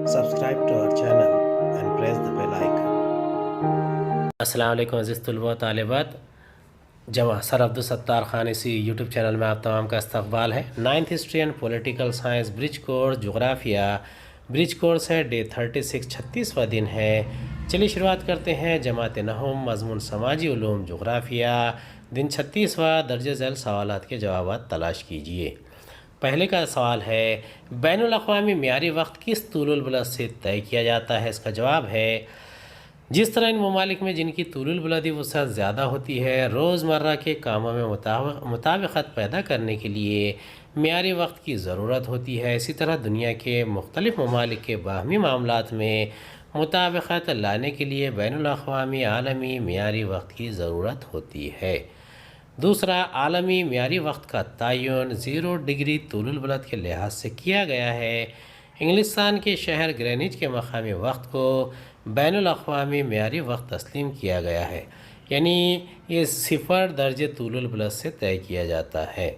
Subscribe to our channel and press the bell icon. السلام علیکم عزیز طلباء و طالبات. جمع سر عبدالستار خان اسی یوٹیوب چینل میں آپ تمام کا استقبال ہے. 9th history and political science bridge course جغرافیہ برج کورس ہے. ڈے 36 36واں دن ہے. چلیے شروعات کرتے ہیں. جماعت نحوم مضمون سماجی علوم جغرافیہ دن 36واں. درج ذیل سوالات کے جوابات تلاش کیجیے. پہلے کا سوال ہے بین الاقوامی معیاری وقت کس طول البلد سے طے کیا جاتا ہے؟ اس کا جواب ہے جس طرح ان ممالک میں جن کی طول البلدی وسعت زیادہ ہوتی ہے روزمرہ کے کاموں میں مطابقت پیدا کرنے کے لیے معیاری وقت کی ضرورت ہوتی ہے، اسی طرح دنیا کے مختلف ممالک کے باہمی معاملات میں مطابقت لانے کے لیے بین الاقوامی عالمی معیاری وقت کی ضرورت ہوتی ہے۔ دوسرا، عالمی معیاری وقت کا تعین 0 ڈگری طول البلد کے لحاظ سے کیا گیا ہے۔ انگلستان کے شہر گرینوچ کے مقامی وقت کو بین الاقوامی معیاری وقت تسلیم کیا گیا ہے، یعنی یہ 0 درجے طول البلد سے طے کیا جاتا ہے۔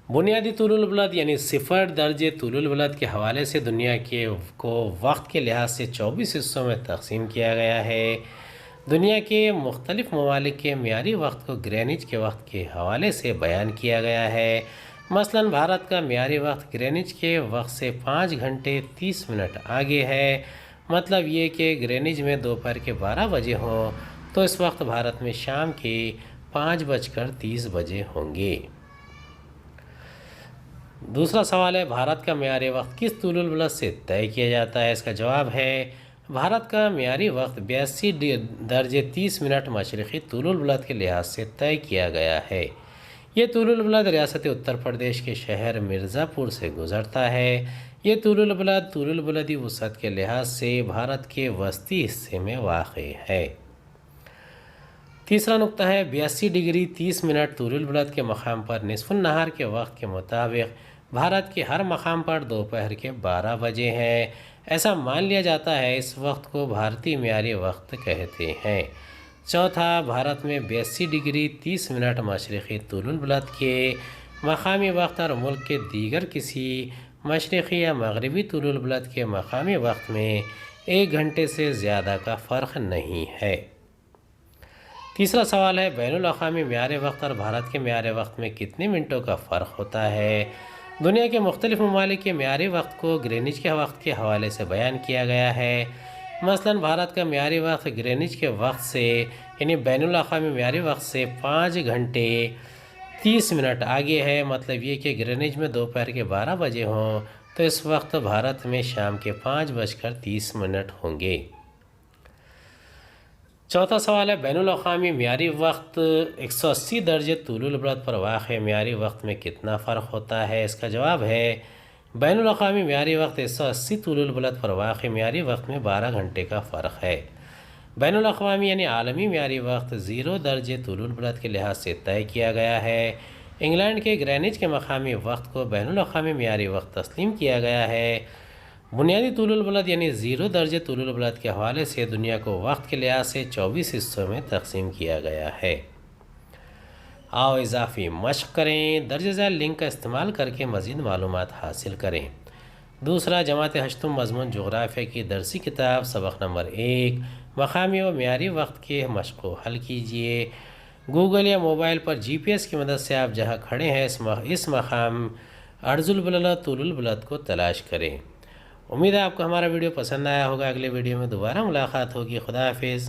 بنیادی طول البلد یعنی 0 درجے طول البلد کے حوالے سے دنیا کو وقت کے لحاظ سے 24 حصوں میں تقسیم کیا گیا ہے۔ دنیا کے مختلف ممالک کے معیاری وقت کو گرینوچ کے وقت کے حوالے سے بیان کیا گیا ہے۔ مثلاً بھارت کا معیاری وقت گرینوچ کے وقت سے 5 گھنٹے 30 منٹ آگے ہے۔ مطلب یہ کہ گرینوچ میں دوپہر کے 12 بجے ہوں تو اس وقت بھارت میں شام کے 5:30 بجے ہوں گے۔ دوسرا سوال ہے بھارت کا معیاری وقت کس طول البلد سے طے کیا جاتا ہے؟ اس کا جواب ہے بھارت کا معیاری وقت 82 درجے 30 منٹ مشرقی طول البلد کے لحاظ سے طے کیا گیا ہے۔ یہ طول البلد ریاست اتر پردیش کے شہر مرزا پور سے گزرتا ہے۔ یہ طول البلدی وسعت کے لحاظ سے بھارت کے وسطی حصے میں واقع ہے۔ تیسرا نقطہ ہے 82 ڈگری 30 منٹ طول البلد کے مقام پر نصف النہار کے وقت کے مطابق بھارت کے ہر مقام پر دوپہر کے 12 بجے ہیں۔ ایسا مان لیا جاتا ہے اس وقت کو بھارتی معیاری وقت کہتے ہیں۔ چوتھا، بھارت میں 82 ڈگری 30 منٹ مشرقی طول البلد کے مقامی وقت اور ملک کے دیگر کسی مشرقی یا مغربی طول البلد کے مقامی وقت میں 1 گھنٹے سے زیادہ کا فرق نہیں ہے۔ تیسرا سوال ہے بین الاقوامی معیاری وقت اور بھارت کے معیاری وقت میں کتنے منٹوں کا فرق ہوتا ہے؟ دنیا کے مختلف ممالک کے معیاری وقت کو گرینوچ کے وقت کے حوالے سے بیان کیا گیا ہے۔ مثلاً بھارت کا معیاری وقت گرینوچ کے وقت سے یعنی بین الاقوامی معیاری وقت سے 5 گھنٹے 30 منٹ آگے ہے۔ مطلب یہ کہ گرینوچ میں دوپہر کے 12 بجے ہوں تو اس وقت بھارت میں شام کے 5:30 ہوں گے۔ چوتھا سوال ہے بین الاقوامی معیاری وقت 180 درجے طول البلد پر واقع معیاری وقت میں کتنا فرق ہوتا ہے؟ اس کا جواب ہے بین الاقوامی معیاری وقت 180 طول البلد پر واقع معیاری وقت میں 12 گھنٹے کا فرق ہے۔ بین الاقوامی یعنی عالمی معیاری وقت 0 درجے طول البلد کے لحاظ سے طے کیا گیا ہے۔ انگلینڈ کے گرینوچ کے مقامی وقت کو بین الاقوامی معیاری وقت تسلیم کیا گیا ہے۔ بنیادی طول البلد یعنی 0 درجے طول البلد کے حوالے سے دنیا کو وقت کے لحاظ سے 24 حصوں میں تقسیم کیا گیا ہے۔ آؤ اضافی مشق کریں، درج ذیل لنک کا استعمال کر کے مزید معلومات حاصل کریں۔ دوسرا، جماعت ہشتم مضمون جغرافیہ کی درسی کتاب سبق نمبر 1 مقامی و معیاری وقت کے مشق کو حل کیجیے۔ گوگل یا موبائل پر GPS کی مدد سے آپ جہاں کھڑے ہیں اس مقام عرض البلد طول البلد کو تلاش کریں۔ امید ہے آپ کو ہمارا ویڈیو پسند آیا ہوگا۔ اگلے ویڈیو میں دوبارہ ملاقات ہوگی۔ خدا حافظ۔